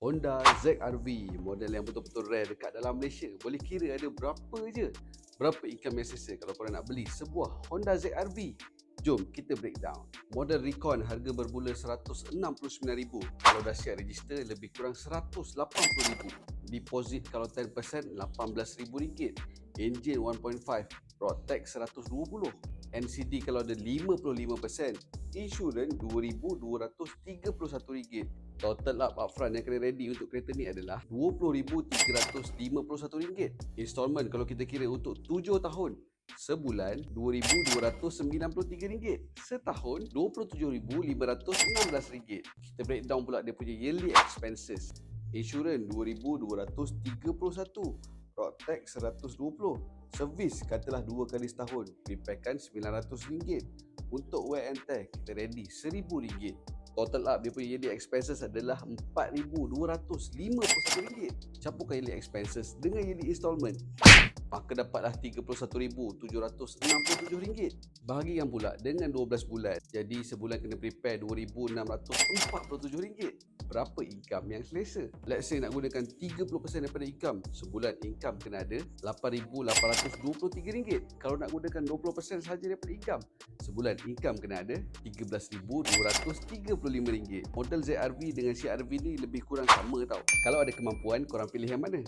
Honda ZR-V, model yang betul-betul rare dekat dalam Malaysia. Boleh kira ada berapa income yang selesa kalau korang nak beli sebuah Honda ZR-V. Jom kita breakdown. Model Recon harga bermula RM169,000. Kalau dah siap register lebih kurang RM180,000. Deposit kalau 10% RM18,000. Engine 1.5, road tax RM120. NCD kalau ada 55%. Insurans RM2,231. Total upfront yang kena ready untuk kereta ni adalah RM20,351. Installment kalau kita kira untuk 7 tahun, sebulan RM2,293. Setahun RM27,516. Kita breakdown pula dia punya yearly expenses. Insurans RM2,231. Road tax RM120. Servis katalah 2 kali setahun, repairkan RM900. Untuk wear and tear kita ready RM1,000. Total up dia punya yearly expenses adalah RM4,251. Campurkan yearly expenses dengan yearly installment, maka dapatlah RM31,767. Bahagikan pula dengan 12 bulan. Jadi sebulan kena prepare RM2,647. Berapa income yang selesa? Let's say nak gunakan 30% daripada income. Sebulan income kena ada RM8,823. Kalau nak gunakan 20% sahaja daripada income, sebulan income kena ada RM13,235. Model ZR-V dengan CR-V ni lebih kurang sama tau. Kalau ada kemampuan, korang pilih yang mana?